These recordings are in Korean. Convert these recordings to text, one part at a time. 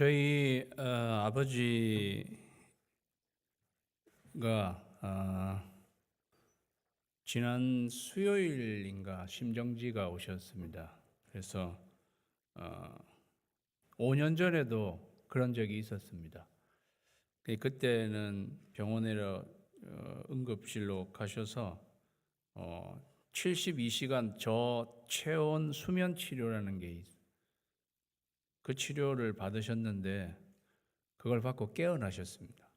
저희 아버지가 지난 수요일인가 심정지가 오셨습니다. 그래서 5년 전에도 그런 적이 있었습니다. 그때는 병원에 응급실로 가셔서 72시간 저체온 수면 치료라는 게 있어요. 그 치료를 받으셨는데 그걸 받고 깨어나셨습니다.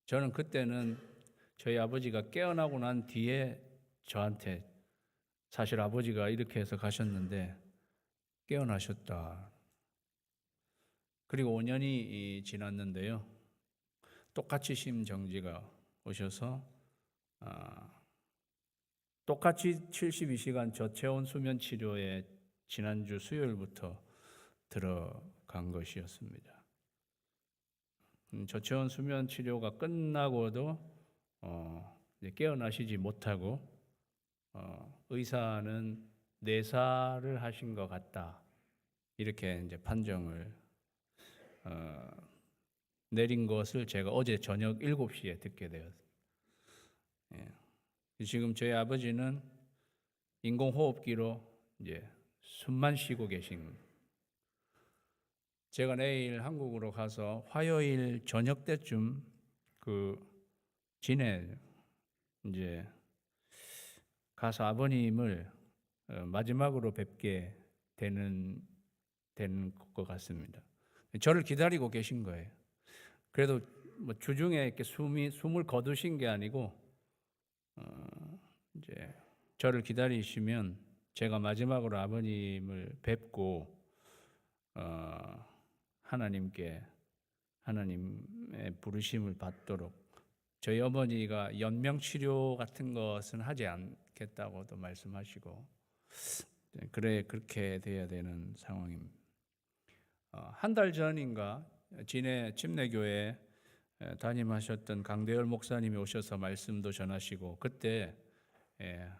저는 그때는 저희 아버지가 깨어나고 난 뒤에 저한테 사실 아버지가 이렇게 해서 가셨는데 깨어나셨다. 그리고 5년이 지났는데요. 똑같이 심정지가 오셔서 똑같이 72시간 저체온 수면 치료에 지난주 수요일부터 들어간 것이었습니다. 저체온 수면 치료가 끝나고도 이제 깨어나시지 못하고 의사는 내사를 하신 것 같다, 이렇게 이제 판정을 내린 것을 제가 어제 저녁 7시에 듣게 되었습니다. 지금 저희 아버지는 인공호흡기로 이제 숨만 쉬고 계신. 제가 내일 한국으로 가서 화요일 저녁 때쯤 진해 이제 가서 아버님을 마지막으로 뵙게 되는 것 같습니다. 저를 기다리고 계신 거예요. 그래도 뭐 주중에 이렇게 숨을 거두신 게 아니고 이제 저를 기다리시면 제가 마지막으로 아버님을 뵙고 하나님의 부르심을 받도록, 저희 어머니가 연명 치료 같은 것은 하지 않겠다고도 말씀하시고, 그래 그렇게 돼야 되는 상황입니다. 한 달 전인가 진해 침례교회 담임하셨던 강대열 목사님이 오셔서 말씀도 전하시고, 그때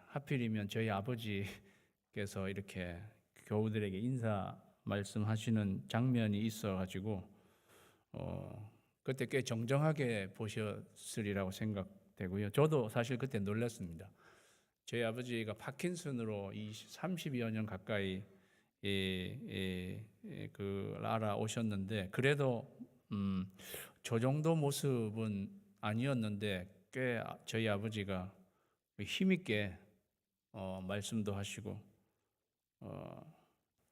하필이면 저희 아버지께서 이렇게 교우들에게 인사 말씀하시는 장면이 있어가지고 그때 꽤 정정하게 보셨으리라고 생각되고요. 저도 사실 그때 놀랐습니다. 저희 아버지가 파킨슨으로 30여 년 가까이 알아오셨는데, 그래도 저 정도 모습은 아니었는데 꽤 저희 아버지가 힘있게 말씀도 하시고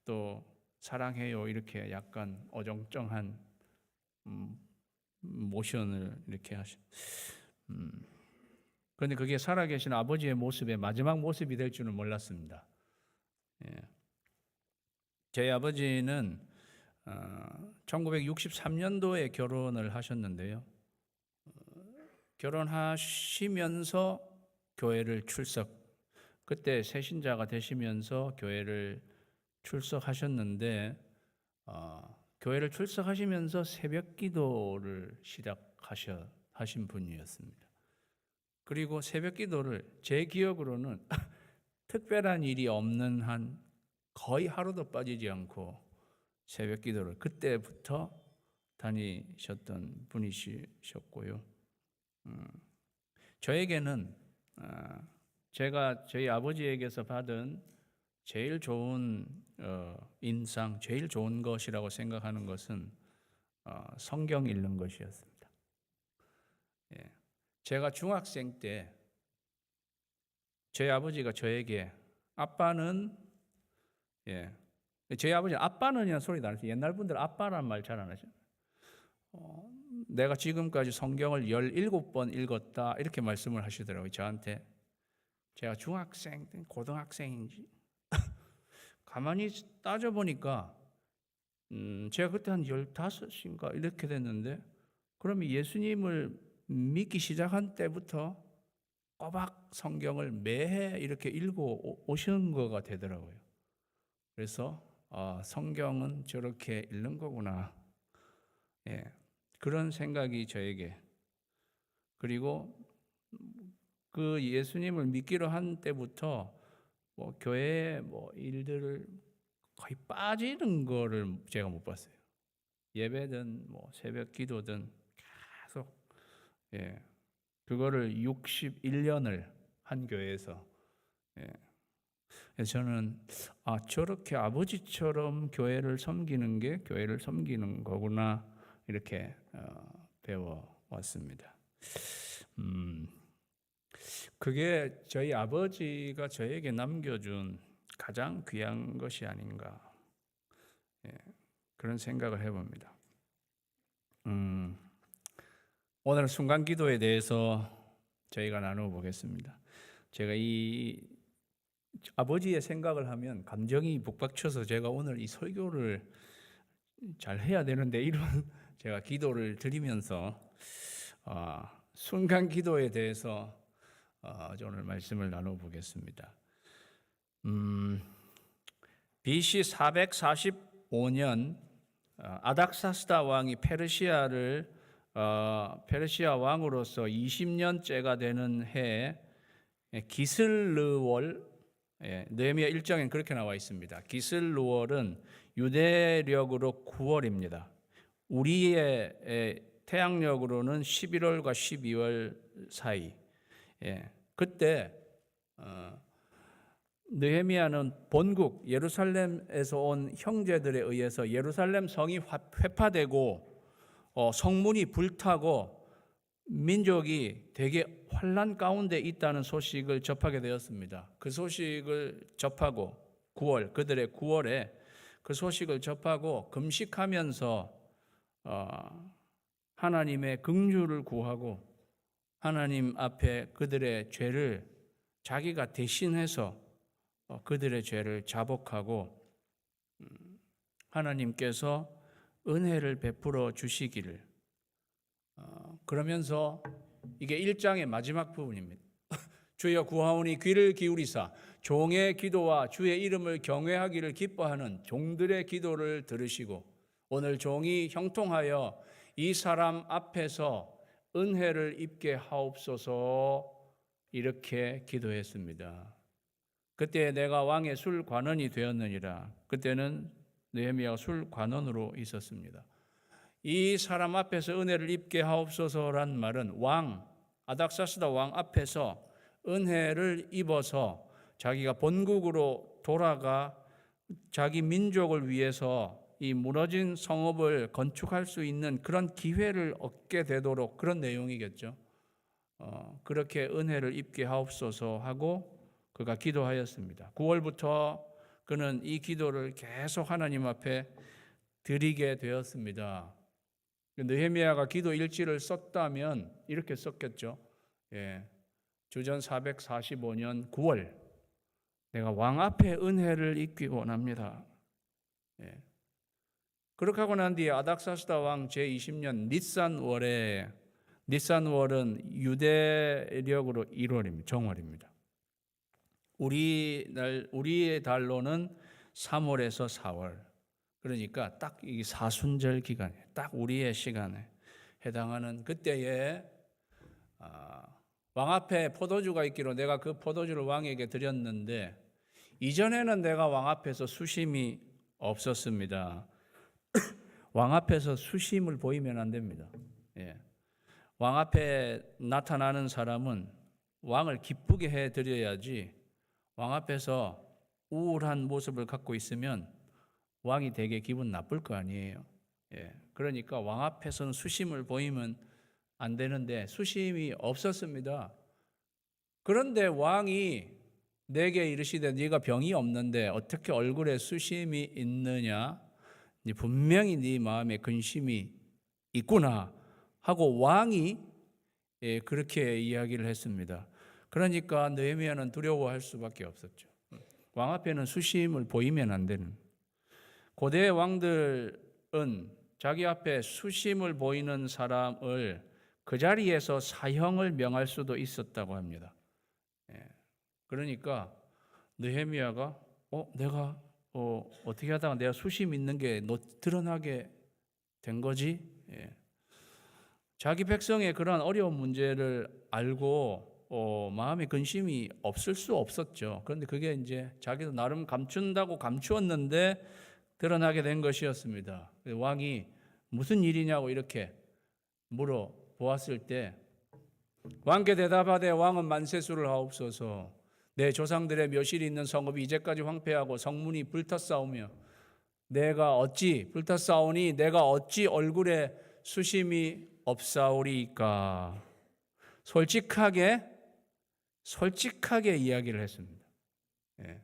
또 사랑해요 이렇게 약간 어정쩡한 모션을 이렇게 그런데 그게 살아계신 아버지의 모습의 마지막 모습이 될 줄은 몰랐습니다. 저희 아버지는 1963년도에 결혼을 하셨는데요. 결혼하시면서 교회를 그때 새신자가 되시면서 교회를 출석하셨는데 교회를 출석하시면서 새벽 기도를 시작하신 분이었습니다. 그리고 새벽 기도를 제 기억으로는 특별한 일이 없는 한 거의 하루도 빠지지 않고 새벽 기도를 그때부터 다니셨던 분이셨고요. 저에게는 제가 저희 아버지에게서 받은 제일 좋은 인상, 제일 좋은 것이라고 생각하는 것은 성경 읽는 것이었습니다. 제가 중학생 때 저희 아버지가 저에게 저희 아버지 아빠는이라는 소리 안 하세요. 옛날 분들 아빠라는 말 잘 안 하잖아요. 내가 지금까지 성경을 17번 읽었다 이렇게 말씀을 하시더라고요. 저한테. 제가 중학생, 고등학생인지 가만히 따져보니까 제가 그때 한 15인가 이렇게 됐는데, 그러면 예수님을 믿기 시작한 때부터 꼬박 성경을 매해 이렇게 읽어 오시는 거가 되더라고요. 그래서 성경은 저렇게 읽는 거구나, 그런 생각이 저에게. 그리고 그 예수님을 믿기로 한 때부터 교회의 일들을 거의 빠지는 거를 제가 못 봤어요. 예배든 뭐 새벽 기도든 계속 그거를 61년을 한 교회에서 그래서 저는 저렇게 아버지처럼 교회를 섬기는 게 교회를 섬기는 거구나 이렇게 배워왔습니다. 그게 저희 아버지가 저에게 남겨준 가장 귀한 것이 아닌가 그런 생각을 해봅니다. 오늘 순간 기도에 대해서 저희가 나누어 보겠습니다. 제가 이 아버지의 생각을 하면 감정이 북받쳐서 제가 오늘 이 설교를 잘 해야 되는데 이런 제가 기도를 드리면서 순간 기도에 대해서 오늘 말씀을 나눠 보겠습니다. BC 445년 아닥사스다 왕이 페르시아 왕으로서 20년째가 되는 해에 기슬르월 느헤미야 1장엔 그렇게 나와 있습니다. 기슬르월은 유대력으로 9월입니다. 우리의 태양력으로는 11월과 12월 사이. 그때 느헤미야는 본국 예루살렘에서 온 형제들에 의해서 예루살렘 성이 회파되고 성문이 불타고 민족이 되게 환난 가운데 있다는 소식을 접하게 되었습니다. 그 소식을 접하고 9월 그들의 9월에 그 소식을 접하고 금식하면서 하나님의 긍휼을 구하고 하나님 앞에 그들의 죄를 자기가 대신해서 그들의 죄를 자복하고 하나님께서 은혜를 베풀어 주시기를 그러면서 이게 1장의 마지막 부분입니다. 주여 구하오니 귀를 기울이사 종의 기도와 주의 이름을 경외하기를 기뻐하는 종들의 기도를 들으시고 오늘 종이 형통하여 이 사람 앞에서 은혜를 입게 하옵소서 이렇게 기도했습니다. 그때 내가 왕의 술관원이 되었느니라. 그때는 느헤미야가 술관원으로 있었습니다. 이 사람 앞에서 은혜를 입게 하옵소서란 말은 아닥사스다 왕 앞에서 은혜를 입어서 자기가 본국으로 돌아가 자기 민족을 위해서 이 무너진 성읍을 건축할 수 있는 그런 기회를 얻게 되도록 그런 내용이겠죠. 그렇게 은혜를 입게 하옵소서 하고 그가 기도하였습니다. 9월부터 그는 이 기도를 계속 하나님 앞에 드리게 되었습니다. 느헤미야가 기도 일지를 썼다면 이렇게 썼겠죠. 주전 445년 9월 내가 왕 앞에 은혜를 입기 원합니다. 그렇게 하고 난 뒤에 아닥사스다 왕 제20년 닛산월은 유대력으로 1월입니다. 정월입니다. 우리의 달로는 3월에서 4월. 그러니까 딱 이 사순절 기간에 딱 우리의 시간에 해당하는 그때에 왕 앞에 포도주가 있기로 내가 그 포도주를 왕에게 드렸는데 이전에는 내가 왕 앞에서 수심이 없었습니다. 왕 앞에서 수심을 보이면 안 됩니다. 왕 앞에 나타나는 사람은 왕을 기쁘게 해드려야지 왕 앞에서 우울한 모습을 갖고 있으면 왕이 되게 기분 나쁠 거 아니에요. 그러니까 왕 앞에서는 수심을 보이면 안 되는데 수심이 없었습니다. 그런데 왕이 내게 이르시되 네가 병이 없는데 어떻게 얼굴에 수심이 있느냐? 분명히 네 마음에 근심이 있구나 하고 왕이 그렇게 이야기를 했습니다. 그러니까 느헤미야는 두려워할 수밖에 없었죠. 왕 앞에는 수심을 보이면 안 되는. 고대 왕들은 자기 앞에 수심을 보이는 사람을 그 자리에서 사형을 명할 수도 있었다고 합니다. 그러니까 느헤미야가 내가 어떻게 하다가 내가 수심 있는 게 드러나게 된 거지? 자기 백성의 그런 어려운 문제를 알고 마음에 근심이 없을 수 없었죠. 그런데 그게 이제 자기도 나름 감춘다고 감추었는데 드러나게 된 것이었습니다. 왕이 무슨 일이냐고 이렇게 물어보았을 때 왕께 대답하되 왕은 만세수를 하옵소서. 내 조상들의 묘실이 있는 성읍이 이제까지 황폐하고 성문이 불탔사오며 내가 어찌 불탔사오니 내가 어찌 얼굴에 수심이 없사오리이까. 솔직하게 이야기를 했습니다. 예.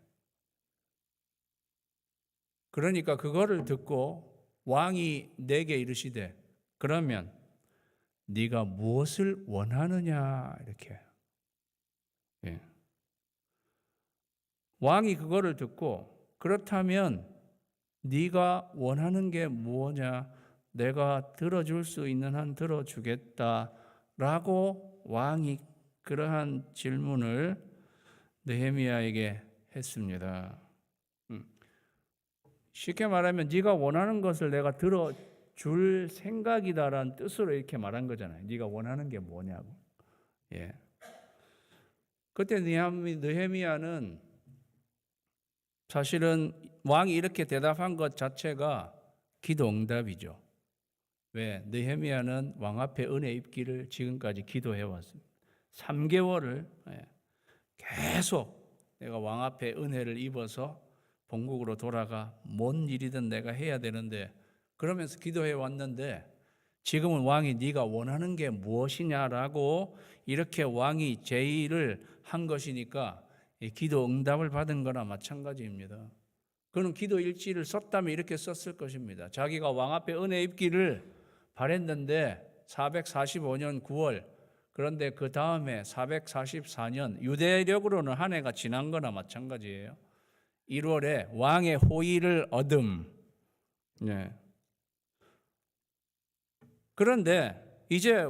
그러니까 그거를 듣고 왕이 내게 이르시되 그러면 네가 무엇을 원하느냐 이렇게. 예. 왕이 그거를 듣고 그렇다면 네가 원하는 게 뭐냐? 내가 들어줄 수 있는 한 들어주겠다라고 왕이 그러한 질문을 느헤미야에게 했습니다. 쉽게 말하면 네가 원하는 것을 내가 들어줄 생각이다라는 뜻으로 이렇게 말한 거잖아요. 네가 원하는 게 뭐냐고. 예. 그때 느헤미야는 사실은 왕이 이렇게 대답한 것 자체가 기도 응답이죠. 왜? 느헤미야는 왕 앞에 은혜 입기를 지금까지 기도해 왔습니다. 3개월을 계속 내가 왕 앞에 은혜를 입어서 본국으로 돌아가 뭔 일이든 내가 해야 되는데 그러면서 기도해 왔는데 지금은 왕이 네가 원하는 게 무엇이냐라고 이렇게 왕이 제의를 한 것이니까 기도 응답을 받은 거나 마찬가지입니다. 그는 기도 일지를 썼다면 이렇게 썼을 것입니다. 자기가 왕 앞에 은혜 입기를 바랬는데 445년 9월 그런데 그 다음에 444년 유대력으로는 한 해가 지난 거나 마찬가지예요. 1월에 왕의 호의를 얻음. 네. 그런데 이제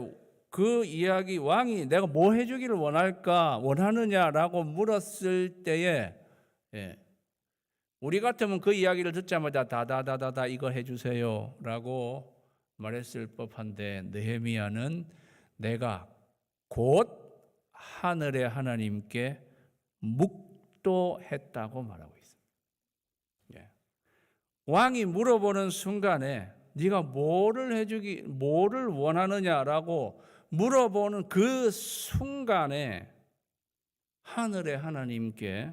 그 이야기 왕이 내가 뭐 해주기를 원하느냐라고 물었을 때에 우리 같으면 그 이야기를 듣자마자 다다다다다 이거 해주세요라고 말했을 법한데 느헤미야는 내가 곧 하늘의 하나님께 묵도했다고 말하고 있습니다. 왕이 물어보는 순간에 네가 뭐를 원하느냐라고 물어보는 그 순간에 하늘의 하나님께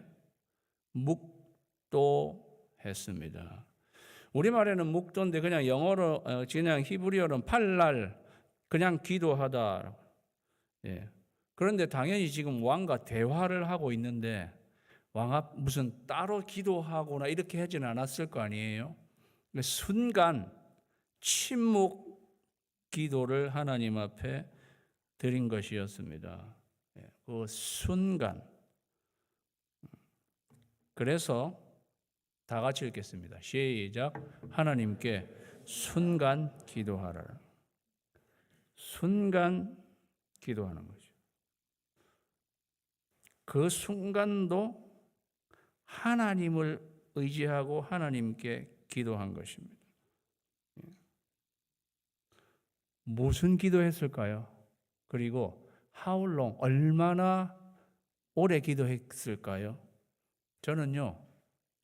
묵도했습니다. 우리말에는 묵도인데 그냥 영어로 그냥 히브리어로는 팔랄 그냥 기도하다. 예. 그런데 당연히 지금 왕과 대화를 하고 있는데 왕 앞 무슨 따로 기도하거나 이렇게 하지는 않았을 거 아니에요. 순간 침묵 기도를 하나님 앞에 드린 것이었습니다. 그 순간. 그래서 다 같이 읽겠습니다. 시작. 하나님께 순간 기도하라. 순간 기도하는 거죠. 그 순간도 하나님을 의지하고 하나님께 기도한 것입니다. 무슨 기도했을까요? 그리고 how long, 얼마나 오래 기도했을까요? 저는요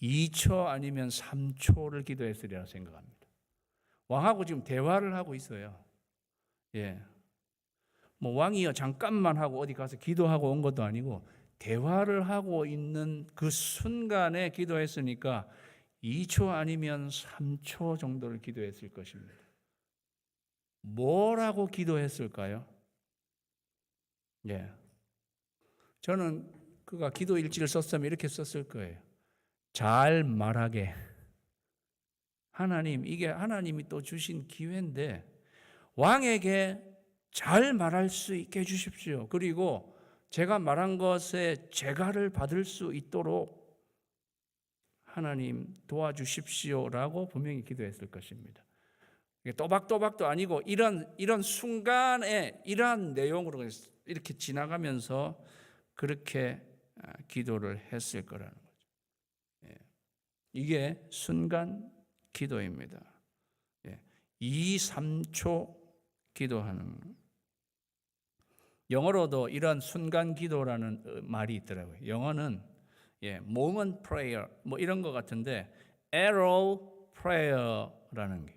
2초 아니면 3초를 기도했으리라 생각합니다. 왕하고 지금 대화를 하고 있어요. 뭐 왕이요 잠깐만 하고 어디 가서 기도하고 온 것도 아니고 대화를 하고 있는 그 순간에 기도했으니까 2초 아니면 3초 정도를 기도했을 것입니다. 뭐라고 기도했을까요? 저는 그가 기도 일지를 썼으면 이렇게 썼을 거예요. 잘 말하게. 하나님, 이게 하나님이 또 주신 기회인데 왕에게 잘 말할 수 있게 해주십시오. 그리고 제가 말한 것에 재갈을 받을 수 있도록 하나님 도와주십시오라고 분명히 기도했을 것입니다. 또박또박도 아니고 이런 순간에 이러한 내용으로 이렇게 지나가면서 그렇게 기도를 했을 거라는 거죠. 이게 순간 기도입니다. 2, 3초 기도하는. 영어로도 이런 순간 기도라는 말이 있더라고요. 영어는 moment prayer 뭐 이런 것 같은데 arrow prayer라는 게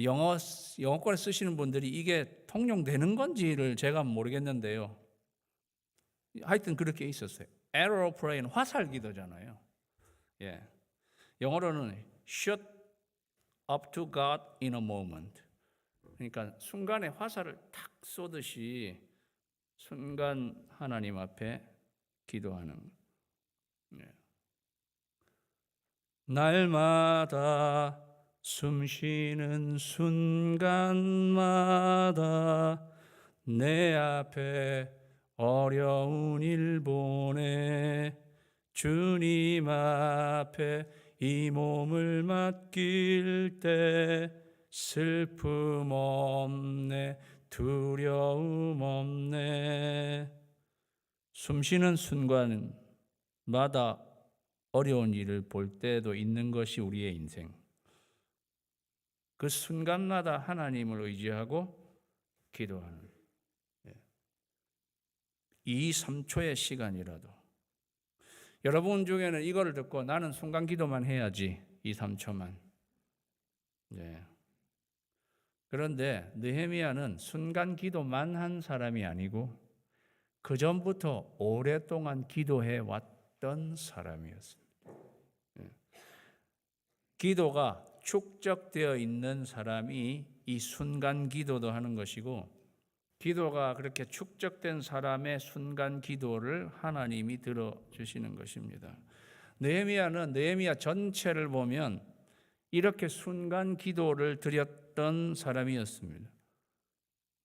영어권에 쓰시는 분들이 이게 통용되는 건지를 제가 모르겠는데요. 하여튼 그렇게 있었어요. arrow prayer는 화살 기도잖아요. 영어로는 shoot up to God in a moment. 그러니까 순간에 화살을 탁 쏘듯이 순간 하나님 앞에 기도하는 거예요. 날마다 숨쉬는 순간마다 내 앞에 어려운 일 보내 주님 앞에 이 몸을 맡길 때 슬픔 없네 두려움 없네. 숨쉬는 순간마다 어려운 일을 볼 때도 있는 것이 우리의 인생. 그 순간마다 하나님을 의지하고 기도하는 2, 3초의 시간이라도 여러분 중에는 이거를 듣고 나는 순간 기도만 해야지 2, 3초만. 그런데 느헤미야는 순간 기도만 한 사람이 아니고 그 전부터 오랫동안 기도해 왔던 사람이었습니다. 기도가 축적되어 있는 사람이 이 순간 기도도 하는 것이고 기도가 그렇게 축적된 사람의 순간 기도를 하나님이 들어주시는 것입니다. 느헤미야는 느헤미야 전체를 보면 이렇게 순간 기도를 드렸던 사람이었습니다.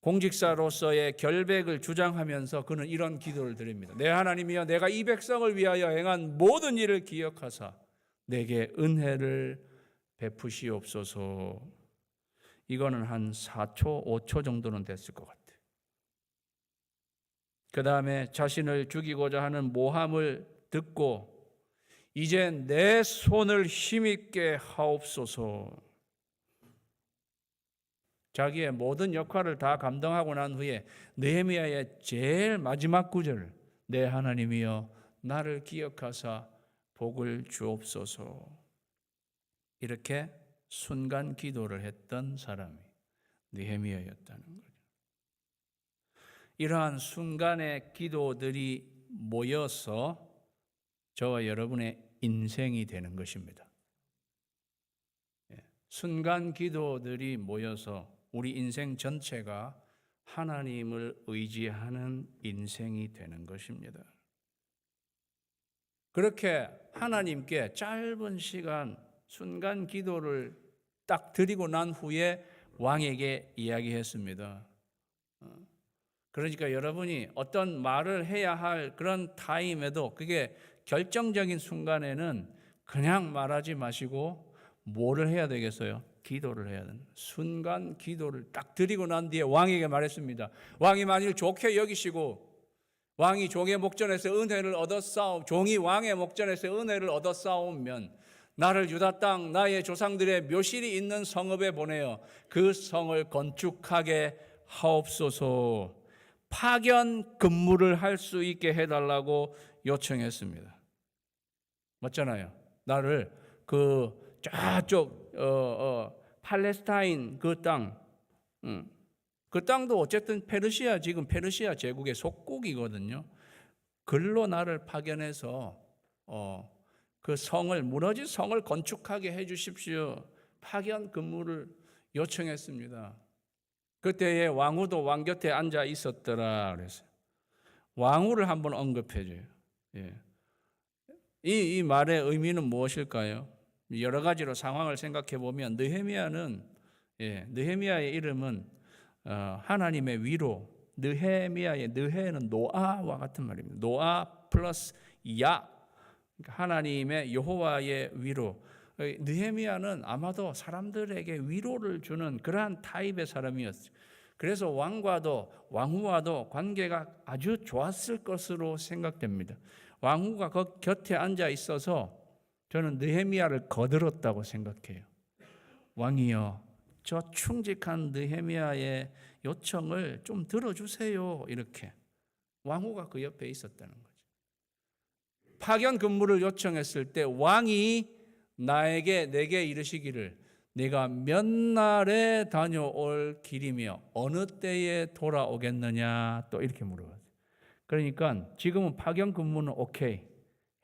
공직자로서의 결백을 주장하면서 그는 이런 기도를 드립니다. 내 하나님이여 내가 이 백성을 위하여 행한 모든 일을 기억하사 내게 은혜를 베푸시옵소서. 이거는 한 4초, 5초 정도는 됐을 것 같아요. 그 다음에 자신을 죽이고자 하는 모함을 듣고 이제 내 손을 힘있게 하옵소서. 자기의 모든 역할을 다 감당하고 난 후에 느헤미야의 제일 마지막 구절, 내 하나님이여 나를 기억하사 복을 주옵소서. 이렇게 순간 기도를 했던 사람이 느헤미야였다는 거죠. 이러한 순간의 기도들이 모여서 저와 여러분의 인생이 되는 것입니다. 순간 기도들이 모여서 우리 인생 전체가 하나님을 의지하는 인생이 되는 것입니다. 그렇게 하나님께 짧은 시간 순간 기도를 딱 드리고 난 후에 왕에게 이야기했습니다. 그러니까 여러분이 어떤 말을 해야 할 그런 타임에도 그게 결정적인 순간에는 그냥 말하지 마시고 뭐를 해야 되겠어요? 기도를 해야 된다. 순간 기도를 딱 드리고 난 뒤에 왕에게 말했습니다. 왕이 만일 좋게 여기시고 왕이 종의 목전에서 은혜를 종이 왕의 목전에서 은혜를 얻어 싸우면 나를 유다 땅 나의 조상들의 묘실이 있는 성읍에 보내어 그 성을 건축하게 하옵소서. 파견 근무를 할 수 있게 해달라고 요청했습니다. 맞잖아요. 나를 그 저쪽 팔레스타인 그 땅, 그 땅도 어쨌든 페르시아 지금 페르시아 제국의 속국이거든요. 글로 나를 파견해서 그 성을 무너진 성을 건축하게 해주십시오. 파견 근무를 요청했습니다. 그때에 왕후도 왕 곁에 앉아 있었더라 그랬어요. 왕후를 한번 언급해줘요. 이 말의 의미는 무엇일까요? 여러 가지로 상황을 생각해 보면 느헤미야의 이름은 하나님의 위로, 느헤미야의 느헤는 노아와 같은 말입니다. 노아 플러스 야, 그러니까 하나님의 여호와의 위로. 느헤미야는 아마도 사람들에게 위로를 주는 그러한 타입의 사람이었어요. 그래서 왕후와도 관계가 아주 좋았을 것으로 생각됩니다. 왕후가 그 곁에 앉아 있어서 저는 느헤미야를 거들었다고 생각해요. 왕이여 저 충직한 느헤미야의 요청을 좀 들어주세요. 이렇게 왕후가 그 옆에 있었다는 거죠. 파견 근무를 요청했을 때 왕이 내게 이르시기를 네가 몇 날에 다녀올 길이며 어느 때에 돌아오겠느냐 또 이렇게 물어봤어요. 그러니까 지금은 파견 근무는 오케이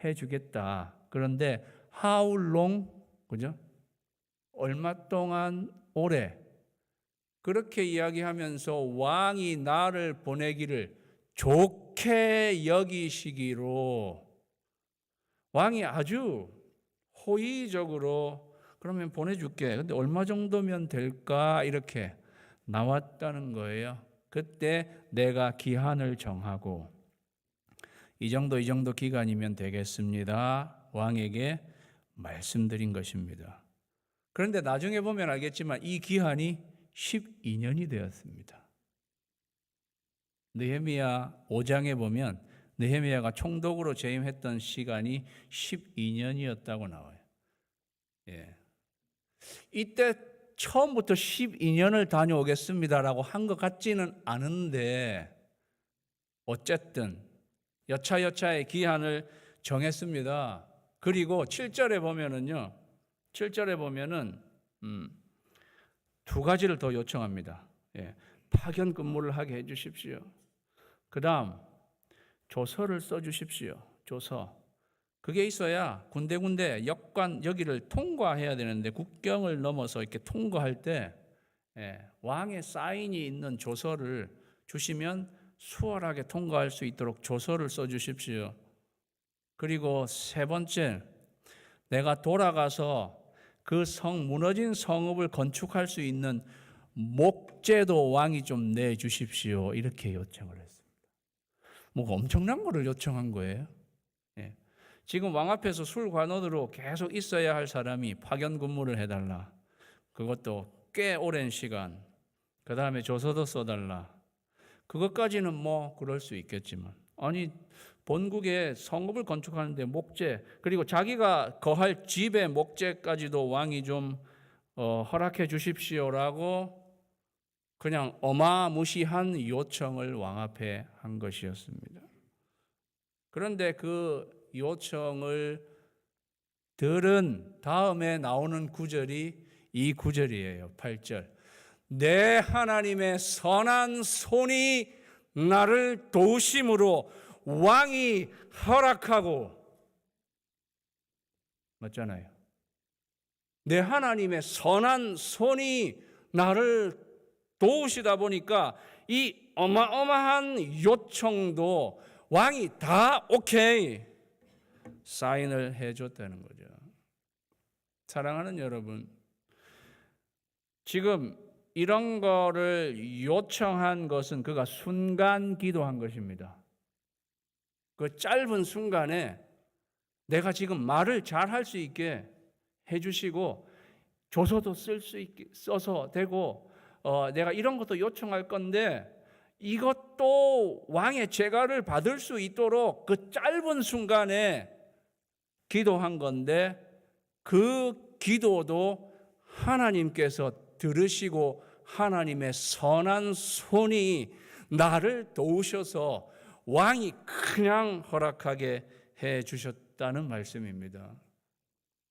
해주겠다. 그런데 how long, 그죠? 얼마 동안, 오래. 그렇게 이야기하면서 왕이 나를 보내기를 좋게 여기시기로 왕이 아주 호의적으로 그러면 보내줄게. 근데 얼마 정도면 될까? 이렇게 나왔다는 거예요. 그때 내가 기한을 정하고 이 정도 기간이면 되겠습니다. 왕에게 말씀드린 것입니다. 그런데 나중에 보면 알겠지만 이 기한이 12년이 되었습니다. 느헤미야 5장에 보면 느헤미야가 총독으로 재임했던 시간이 12년이었다고 나와요. 예. 이때 처음부터 12년을 다녀오겠습니다라고 한 것 같지는 않은데 어쨌든 여차여차의 기한을 정했습니다. 그리고 7절에 보면은요. 7절에 보면은 두 가지를 더 요청합니다. 예. 파견 근무를 하게 해 주십시오. 그다음 조서를 써 주십시오. 조서. 그게 있어야 군데군데 역관 여기를 통과해야 되는데 국경을 넘어서 이렇게 통과할 때 왕의 사인이 있는 조서를 주시면 수월하게 통과할 수 있도록 조서를 써 주십시오. 그리고 세 번째, 내가 돌아가서 그 무너진 성읍을 건축할 수 있는 목재도 왕이 좀 내주십시오. 이렇게 요청을 했습니다. 뭐 엄청난 거를 요청한 거예요. 예. 지금 왕 앞에서 술관원으로 계속 있어야 할 사람이 파견 근무를 해달라. 그것도 꽤 오랜 시간. 그 다음에 조서도 써달라. 그것까지는 뭐 그럴 수 있겠지만 아니 본국에 성읍을 건축하는데 목재 그리고 자기가 거할 집의 목재까지도 왕이 좀 허락해 주십시오라고 그냥 어마무시한 요청을 왕 앞에 한 것이었습니다. 그런데 그 요청을 들은 다음에 나오는 구절이 이 구절이에요. 8절. 내 하나님의 선한 손이 나를 도우심으로 왕이 허락하고 맞잖아요. 내 하나님의 선한 손이 나를 도우시다 보니까 이 어마어마한 요청도 왕이 다 오케이 사인을 해줬다는 거죠. 사랑하는 여러분, 지금 이런 거를 요청한 것은 그가 순간 기도한 것입니다. 그 짧은 순간에 내가 지금 말을 잘 할 수 있게 해주시고 조서도 쓸 수 있게 써서 되고 내가 이런 것도 요청할 건데 이것도 왕의 제가를 받을 수 있도록 그 짧은 순간에 기도한 건데 그 기도도 하나님께서 들으시고 하나님의 선한 손이 나를 도우셔서 왕이 그냥 허락하게 해 주셨다는 말씀입니다.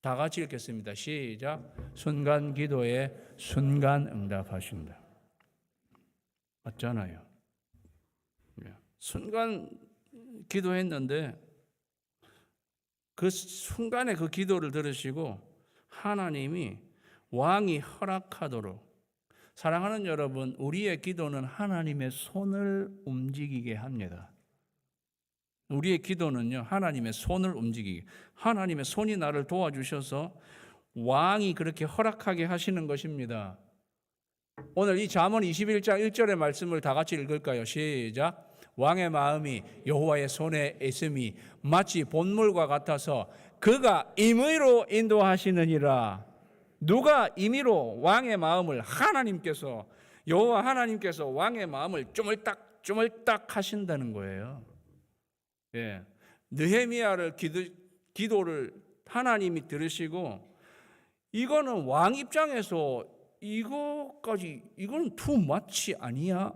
다 같이 읽겠습니다. 시작. 순간 기도에 순간 응답하신다. 맞잖아요. 순간 기도했는데 그 순간에 그 기도를 들으시고 하나님이 왕이 허락하도록 사랑하는 여러분, 우리의 기도는 하나님의 손을 움직이게 합니다. 우리의 기도는요, 하나님의 손을 움직이게. 하나님의 손이 나를 도와주셔서 왕이 그렇게 허락하게 하시는 것입니다. 오늘 이 잠언 21장 1절의 말씀을 다 같이 읽을까요? 시작. 왕의 마음이 여호와의 손에 있음이 마치 본물과 같아서 그가 임의로 인도하시느니라. 누가 임의로 왕의 마음을 하나님께서 여호와 하나님께서 왕의 마음을 쪼물딱 하신다는 거예요. 예, 느헤미야를 기도를 하나님이 들으시고 이거는 왕 입장에서 이거는 투 마치 아니야?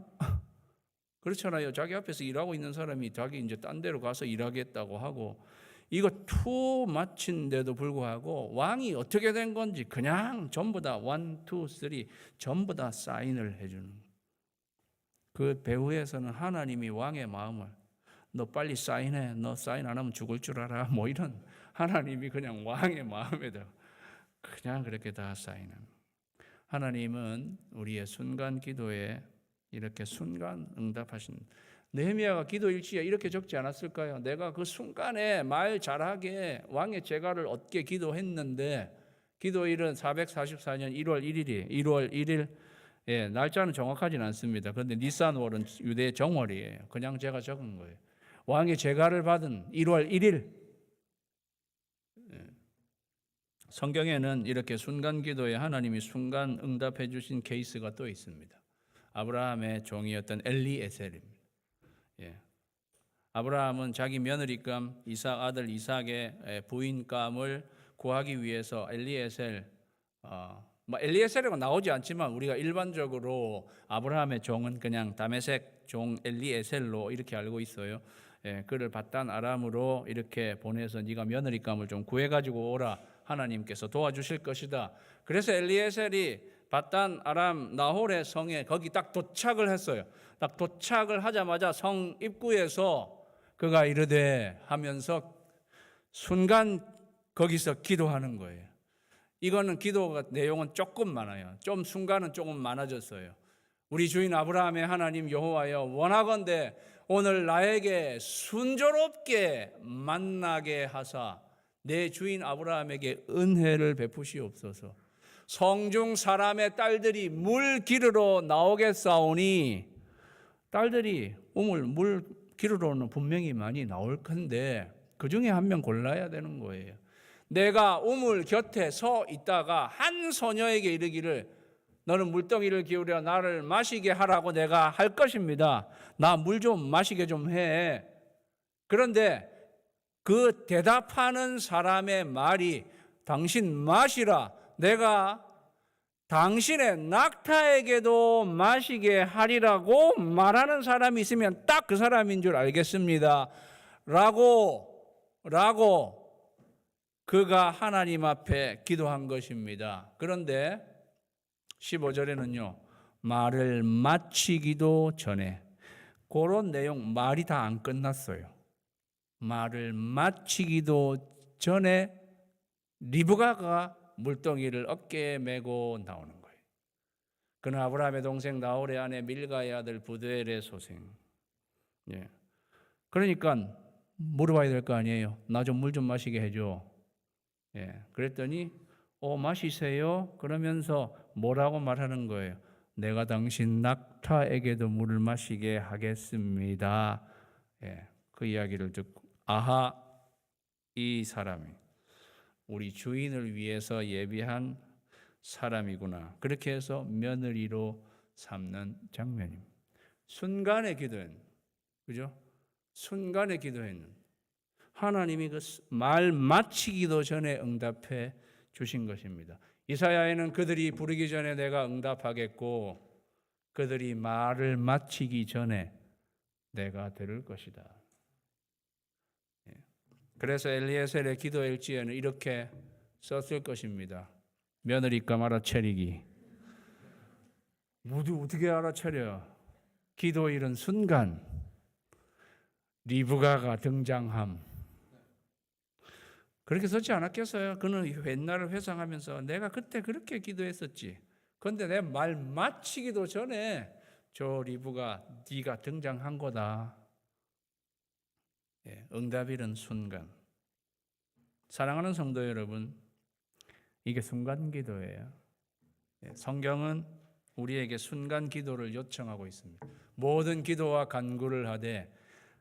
그렇잖아요. 자기 앞에서 일하고 있는 사람이 자기 이제 딴 데로 가서 일하겠다고 하고, 이거 투 마치인데도 불구하고 왕이 어떻게 된 건지 그냥 전부 다 1, 2, 3 전부 다 사인을 해주는. 그 배후에서는 하나님이 왕의 마음을, 너 빨리 사인해, 너 사인 안 하면 죽을 줄 알아, 뭐 이런, 하나님이 그냥 왕의 마음에다 그냥 그렇게 다 사인합니다. 하나님은 우리의 순간 기도에 이렇게 순간 응답하신. 느헤미야가 기도 일지에 이렇게 적지 않았을까요? 내가 그 순간에 말 잘하게 왕의 제가를 얻게 기도했는데, 기도일은 444년 1월 1일이 1월 1일. 예, 날짜는 정확하진 않습니다. 그런데 니산월은 유대 정월이에요. 그냥 제가 적은 거예요. 왕의 제가를 받은 1월 1일. 성경에는 이렇게 순간 기도에 하나님이 순간 응답해 주신 케이스가 또 있습니다. 아브라함의 종이었던 엘리에셀입니다. 예. 아브라함은 자기 며느리감 이삭 아들 이삭의 부인감을 구하기 위해서 엘리에셀, 엘리에셀이라고 나오지 않지만 우리가 일반적으로 아브라함의 종은 그냥 다메섹 종 엘리에셀로 이렇게 알고 있어요. 예, 그를 바단 아람으로 이렇게 보내서 네가 며느리감을 좀 구해가지고 오라. 하나님께서 도와주실 것이다. 그래서 엘리에셀이 바단 아람 나홀의 성에 거기 딱 도착을 했어요. 딱 도착을 하자마자 성 입구에서 그가 이르되 하면서 순간 거기서 기도하는 거예요. 이거는 기도가 내용은 조금 많아요. 좀 순간은 조금 많아졌어요. 우리 주인 아브라함의 하나님 여호와여, 원하건대 오늘 나에게 순조롭게 만나게 하사 내 주인 아브라함에게 은혜를 베푸시옵소서. 성중 사람의 딸들이 물 기르러 나오겠사오니, 딸들이 물 기르러는 분명히 많이 나올 건데 그 중에 한 명 골라야 되는 거예요. 내가 우물 곁에 서 있다가 한 소녀에게 이르기를 너는 물덩이를 기울여 나를 마시게 하라고 내가 할 것입니다. 나 물 좀 마시게 좀 해. 그런데 그 대답하는 사람의 말이 당신 마시라. 내가 당신의 낙타에게도 마시게 하리라고 말하는 사람이 있으면 딱 그 사람인 줄 알겠습니다. 라고 그가 하나님 앞에 기도한 것입니다. 그런데 15절에는요, 말을 마치기도 전에, 그런 내용, 말이 다 안 끝났어요. 말을 마치기도 전에 리브가가 물동이를 어깨에 메고 나오는 거예요. 그는 아브라함의 동생 나홀의 아내 밀가의 아들 부두엘의 소생. 예. 그러니까 물어봐야 될 거 아니에요. 나 좀 물 좀 마시게 해줘. 예. 그랬더니 마시세요. 그러면서 뭐라고 말하는 거예요? 내가 당신 낙타에게도 물을 마시게 하겠습니다. 예. 그 이야기를 듣고 아하, 이 사람이 우리 주인을 위해서 예비한 사람이구나. 그렇게 해서 며느리로 삼는 장면입니다. 순간의 기도는, 그죠? 순간의 기도에는 하나님이 그 말 마치기도 전에 응답해 주신 것입니다. 이사야에는 그들이 부르기 전에 내가 응답하겠고 그들이 말을 마치기 전에 내가 들을 것이다. 그래서 엘리에셀의 기도 일지에는 이렇게 썼을 것입니다. 며느리감 알아차리기. 모두 어떻게 알아차려? 기도일은 순간 리브가가 등장함. 그렇게 썼지 않았겠어요? 그는 옛날을 회상하면서 내가 그때 그렇게 기도했었지. 그런데 내 말 마치기도 전에 저 리브가 네가 등장한 거다. 응답일은 순간. 사랑하는 성도 여러분, 이게 순간 기도예요. 성경은 우리에게 순간 기도를 요청하고 있습니다. 모든 기도와 간구를 하되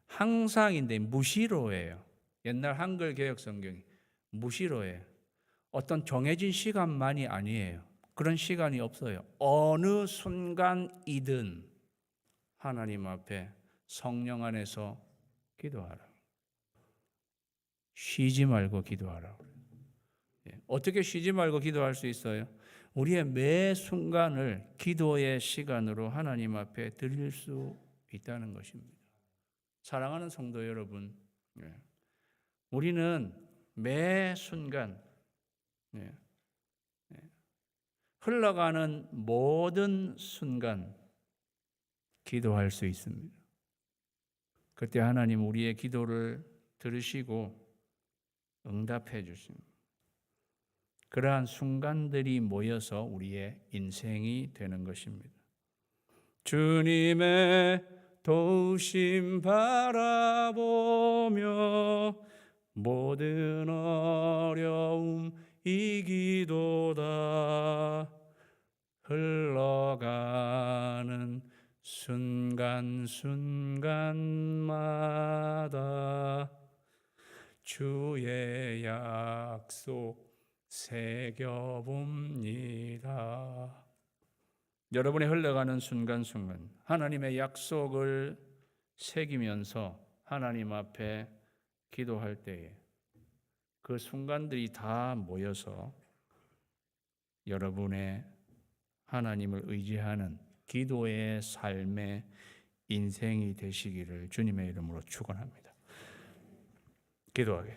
항상인데 무시로예요. 옛날 한글 개역 성경이 무시로예요. 어떤 정해진 시간만이 아니에요. 그런 시간이 없어요. 어느 순간이든 하나님 앞에 성령 안에서 기도하라. 쉬지 말고 기도하라. 어떻게 쉬지 말고 기도할 수 있어요? 우리의 매 순간을 기도의 시간으로 하나님 앞에 드릴 수 있다는 것입니다. 사랑하는 성도 여러분, 우리는 매 순간 흘러가는 모든 순간 기도할 수 있습니다. 그때 하나님 우리의 기도를 들으시고 응답해 주십니다. 그러한 순간들이 모여서 우리의 인생이 되는 것입니다. 주님의 도우심 바라보며 모든 어려움 이기도다. 흘러가는 순간순간마다 주의 약속 새겨봅니다. 여러분의 흘러가는 순간순간 하나님의 약속을 새기면서 하나님 앞에 기도할 때에 그 순간들이 다 모여서 여러분의 하나님을 의지하는 기도의 삶의 인생이 되시기를 주님의 이름으로 축원합니다. 기도하겠습니다.